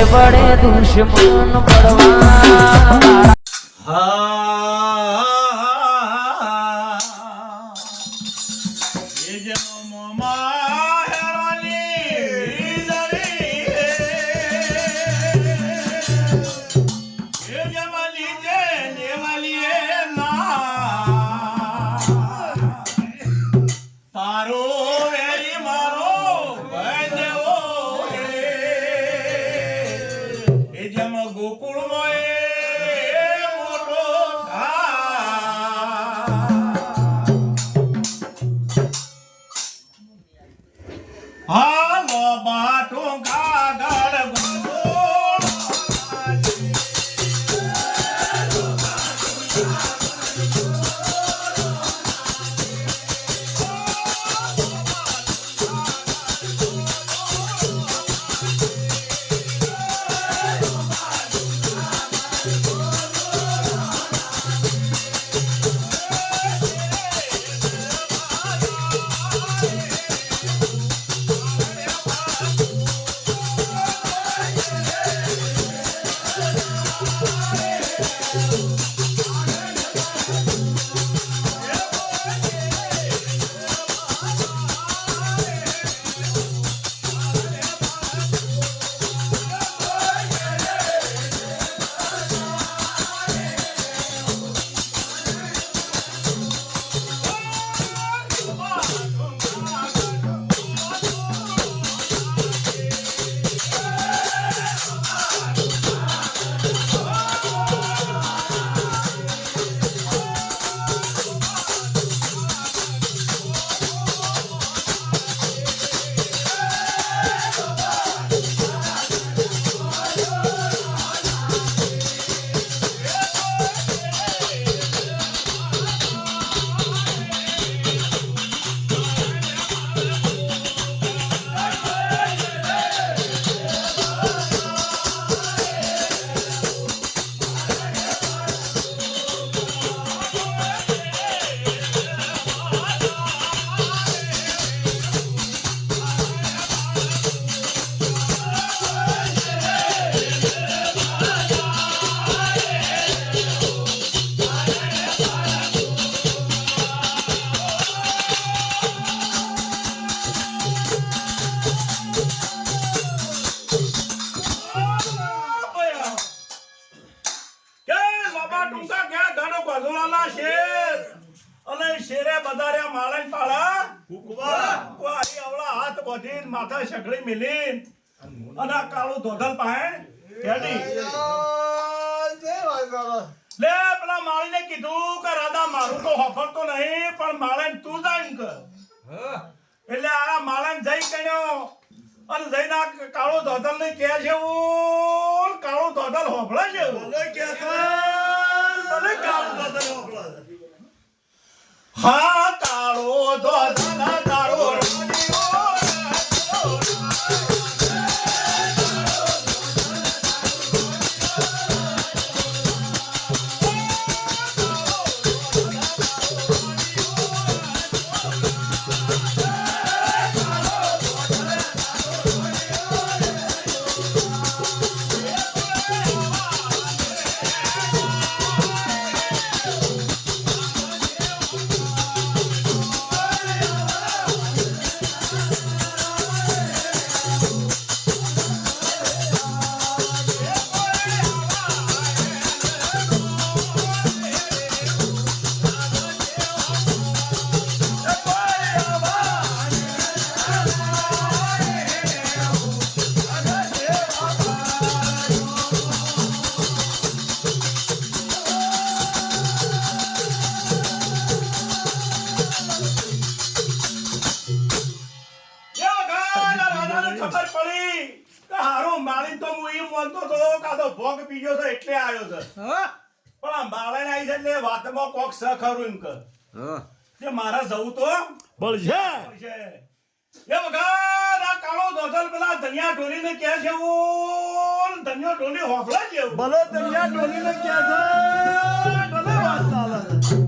પડે દુશ્મન પડવા માથા સગડી મિલી અને કાળું ધોધલ પાહે કેડી લે પેલા માળીને કીધું કે રાધા મારું તો હફળતો નહીં પણ માળે તું જાય કે એટલે આ માળે જઈ કણ્યો અને જઈને કાળો ધોધલ ને કે છે કાળો ધોધલ હોફળે છે કાળો ધોધલ હોફળે હા કાળો ધોધલ તારો ભોગ પીજો છે એટલે આવ્યો છે પણ આ બાળાને આવી છે એટલે વાતમાં કોક સ ખરું એમ કે જે મારા જવું તો બળશે એ વખત આ કાળો ધોધલ પેલા ધનિયા ઢોલીને કહે છે ધનિયો ઢોલી હોફળે છે ભલે ધનિયા ઢોલીને કહે છે ભલે વાત ચાલે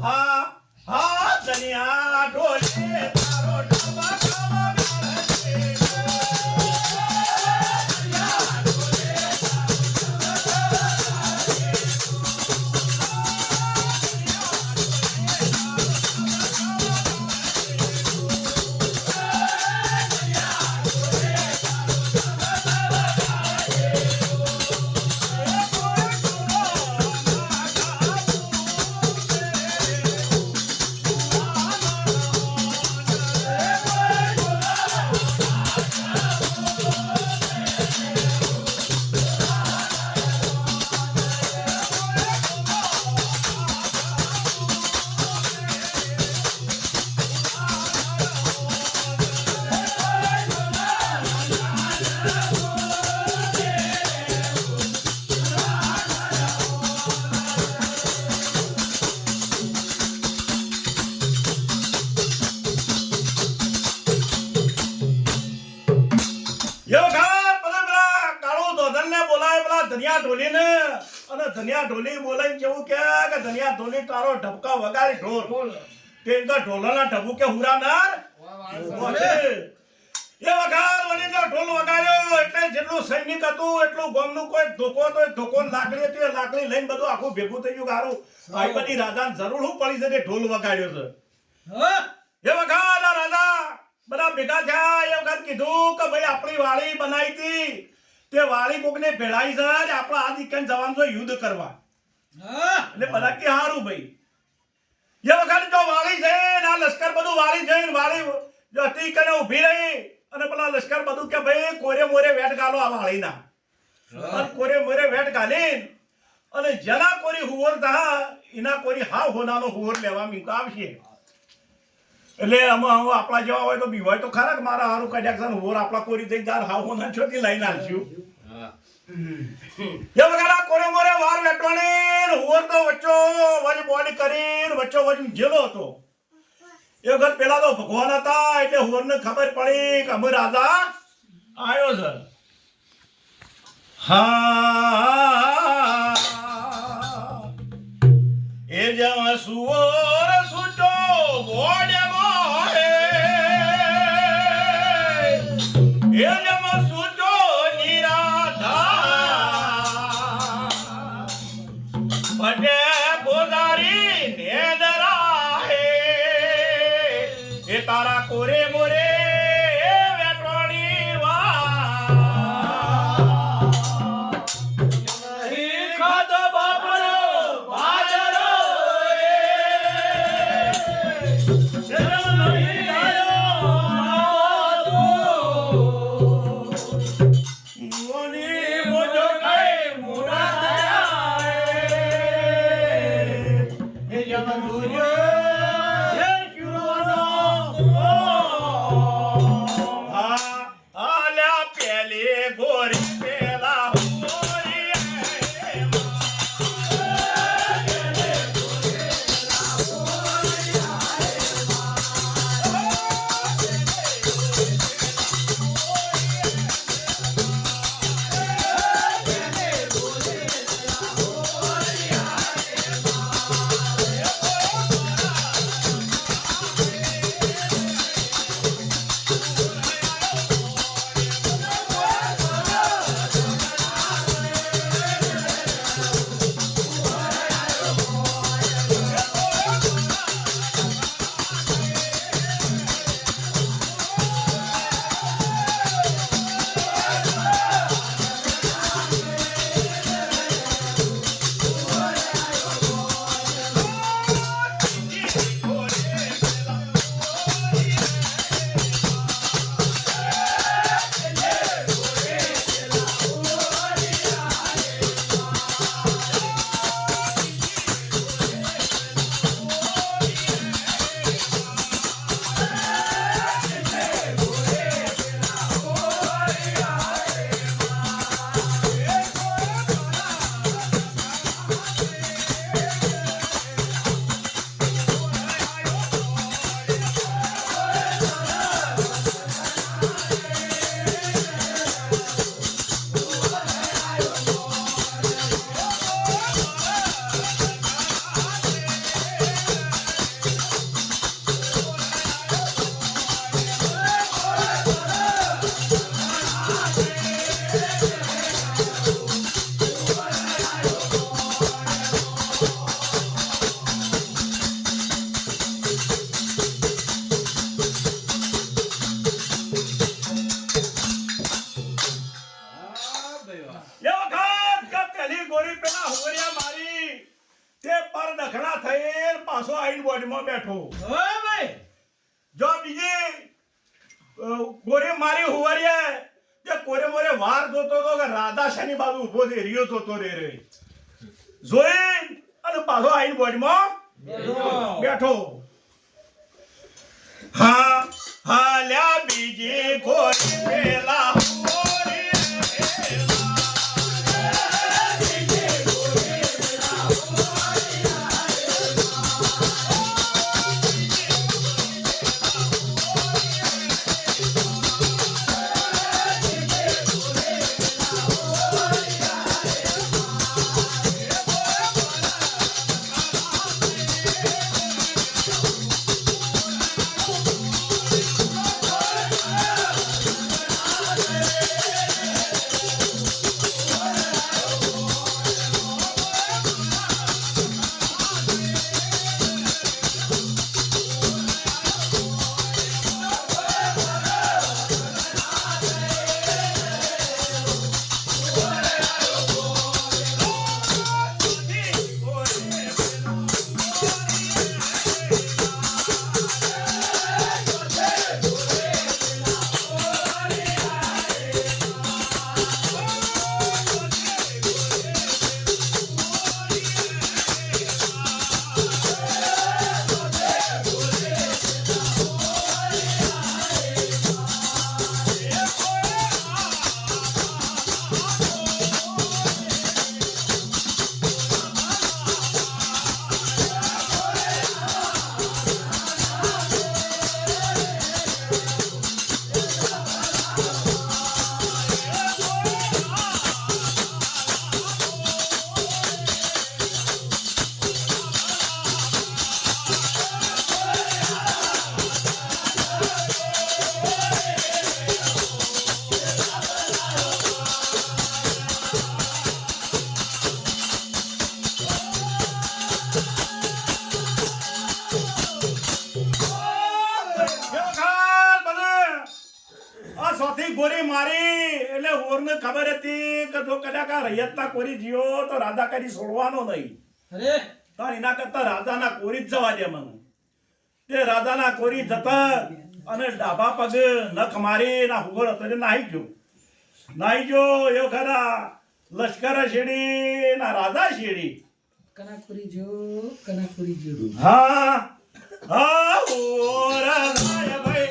હા હા ધનિયા ઢોલી તારો ઢોબા ખાવા ધનિયા ઢોલીને અને ધનિયા ઢોલી બોલાઈને કેવું કે ધનિયા ઢોલી તારો ઢબકા વગાડી ઢોલ કે ઢોલાના ઢબુકે હુરાનાર એ વગાડ વળી ઢોલ વગાડ્યો એટલે જેટલું સૈનિક હતું એટલું ગામનું કોઈ ધોકો તો ધોકો લાકડી હતી લાકડી લઈને બધું આખું ભેગું થઈ ગયું ગારું ભાઈ બધી રાજાને જરૂર શું પડી છે કે ઢોલ વગાડ્યો છે એ વગાડ રાજા બધા ભેગા થયા એ વખત કીધું કે ભાઈ આપણી વાળી બનાવી હતી તે વાળી કોકને ભેળાઈ છે આપણા આ દીકન જવાનું છે યુદ્ધ કરવા એટલે બધા કે હારું ભાઈ એ વખત જો વાળી છે ના લશ્કર બધું વાળી જઈને વાળી હતી કને ઊભી રહી અને પેલા લશ્કર બધું કે ભાઈ કોરે મોરે વેટ ગાલો આ વાળીના અને કોરે મોરે વેટ ગાલી અને જેના કોરી હુવર થા એના કોરી હાવ હોનાનો હુવર લેવા મીક આવશે એટલે આમાં આપણા જેવા હોય તો બીવાય તો ખરા કે મારા હારું કદાચ હુવર આપણા કોરી થઈ જાર હાવ હોના છોટી લઈને આલશું એ વગેરે કોરે મોરે વાર વેટવાણી હુવર તો વચ્ચો વજ બોડી કરીને વચ્ચો વજ જેલો હતો એ વખત પેલા તો ભગવાન હતા એટલે હુવરને ખબર પડી કે અમે રાજા આવ્યો છે હા એ જવા સુવર સુચો બોડે મોહે એ જવા સુચો નિરાધા પટે ગોદારી નેદરા હે એ તારા કોરે મોરે વેટવાણી પાછો આઈન બોડીમાં બેઠો જો બીજી ગોરી મારી હુવરીએ જે કોરે મોરે વાર જોતો તો કે રાધા શાની બાજુ ઊભો છે રિયો જોતો રે જોઈ અને પાછો આઈન બોડીમાં બેઠો હા હા લ્યા બીજી ગોરી પેલા આ સોથી ગોરી મારી એટલે ઓરને ખબર હતી કે જો કદાચ આ રૈયતના કોરી જીયો તો રાધા કરી છોડવાનો નહીં. અરે તાર એના કરતા રાધાના કોરી જ જવા દે મને. તે રાધાના કોરી જતા અને ડાબા પગે નખ મારી ના હુગર હતો એટલે નાહી ગયો એ ખરા લશ્કર શેડી ના રાધા શેડી. કનાકપુરી જો હા હા ઓરનાય ભાઈ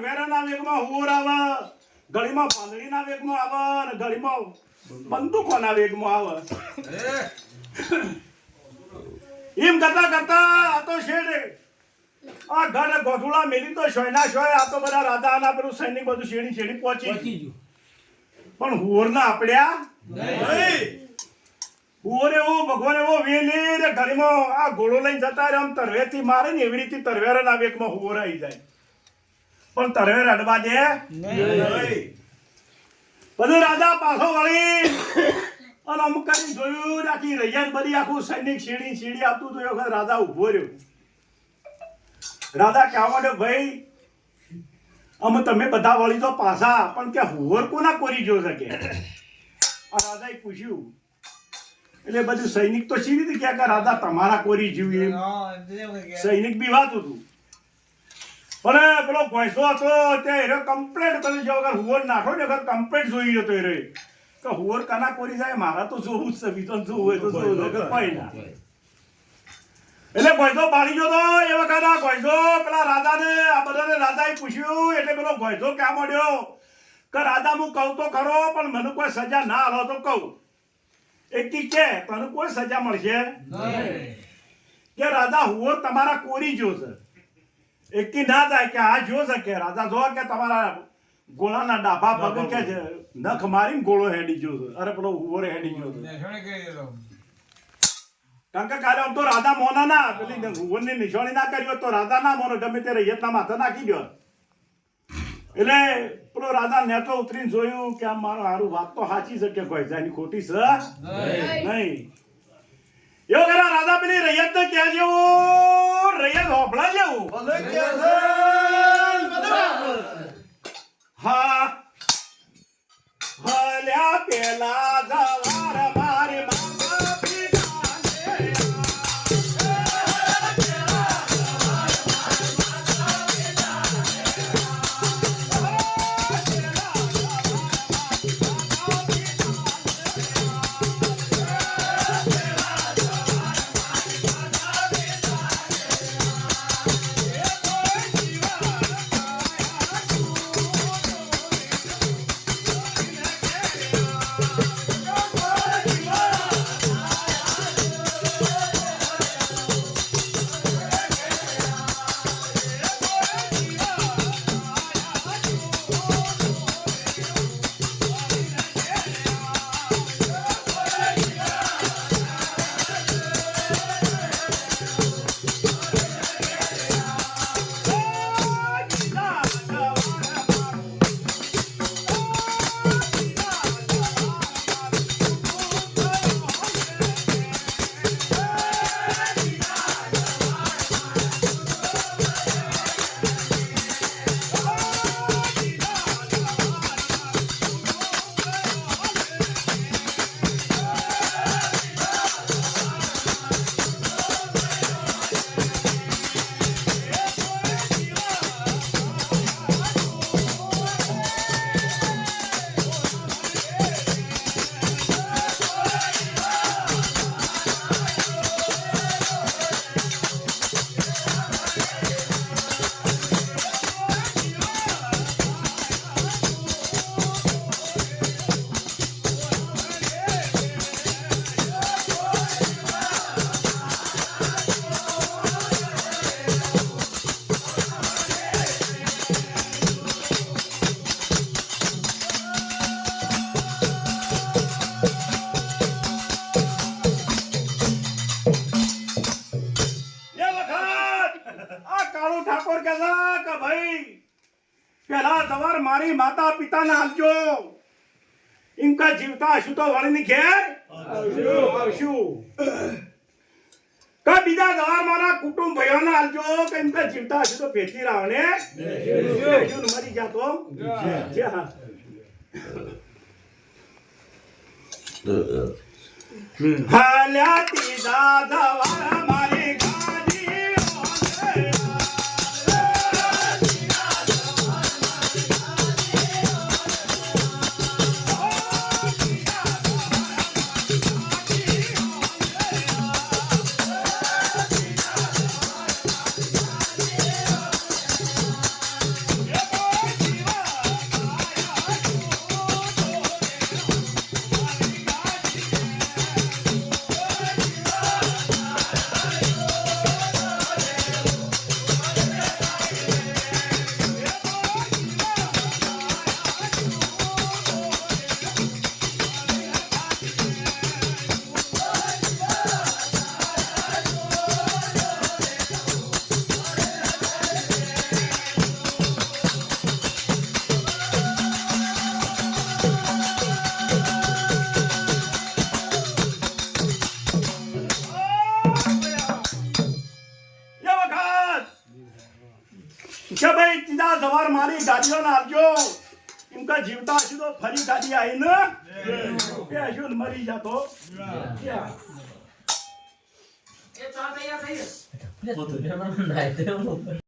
તરવેરાના વેગમાં હુર આવે, ઘડીમાં પાંદડીના વેગમાં આવે અને ઘડીમાં બંદૂકોના વેગમાં આવે. એમ કરતા કરતા આ તો શેડે આ ઘર ગોધુડા મેલી તો શોયના શોય આ તો બધા રાધાના પેલું સૈનિક બધું શેડી શેડી પહોંચી ગયું. પણ હુર ના આપડ્યા નહીં. હુર એવો ભગવાન એવો વેલી રે ઘડીમાં આ ઘોડો લઈને જતા રહે આમ તરવેરથી મારે ને એવી રીતે તરવેરના વેગમાં હુર આવી જાય. પણ તરવેર અડવા દે નહીં. બધું રાજા પાછો વળી અને અમુક કરીને જોયું આખી રૈયા બધી આખું સૈનિક શેડી શેડી આવતું તો એ વખત રાજા ઉભો રહ્યો. રાજા કહેવા માંડ્યો ભાઈ અમે તમે બધા વળી તો પાછા પણ કે હુવર કોના કોરી જો શકે. આ રાજાએ પૂછ્યું એટલે બધું સૈનિક તો સીધી રીતે કે રાજા તમારા કોરી જીવ્યું સૈનિક બી વાત હતું. પણ પેલો ભોંયસો હતો તે એરો કમ્પ્લેટ તમે જો અગર હુવર નાખો ને અગર કમ્પ્લેટ જોઈ હતો એરો તો હુવર કાના કોરી જાય મારા તો જોવું જ છે બીજો જોવું હોય તો જોવું કોઈ ના. એટલે ભોંયસો પાડી ગયો તો એ વખત આ ભોંયસો પેલા રાજાને આ બધાને રાજાએ પૂછ્યું એટલે પેલો ભોંયસો ક્યાં મળ્યો કે રાજા હું કહું તો ખરો પણ મને કોઈ સજા ના હાલો તો કહું. એકથી કે તને કોઈ સજા મળશે કે રાજા હુવર તમારા કોરી જો છે. એકથી ના જાય કે આ જો છે કે રાજા જો કે તમારા ગોળાના ડાભા પગ કે છે નખ મારીને ગોળો હેડી ગયો છે. અરે પેલો હુવર હેડી ગયો છે. કારણ કે કાલે આમ તો રાજા મોના ના પેલી હુવરની નિશાણી ના કર્યો તો રાજા ના મોનો ગમે તે રૈયતના માથે નાખી દો. એટલે પેલો રાજા નેતો ઉતરીને જોયું કે આમ મારો હારું વાત તો સાચી છે કે ભોંયસાની ખોટી છે નહીં. એવો ખરા રાજા પેલી રૈયત ને ક્યાં જેવું રૈયત હોપડા જેવું હા હલ્યા પેલા જવાર મારી માતા પિતાને પેલા તમાર મારી માતા પિતાને આપજો. ઇનકા જીવતા હશું તો વળીની ઘેર આવશું. કા બીજા તમાર મારા કુટુંબ ભાઈઓને આપજો કે ઇનકા જીવતા હશું તો પેટી રાવણે મરી જાતો. હાલ્યા તીજા દવા મારી કે ભાઈ તીજા સવાર મારી ગાડીઓ નાખજો એમ કે જીવતા હશે તો ફરી ગાડી આવીને એ હજુ મરી જતો એ ચા તૈયાર થઈ ગયો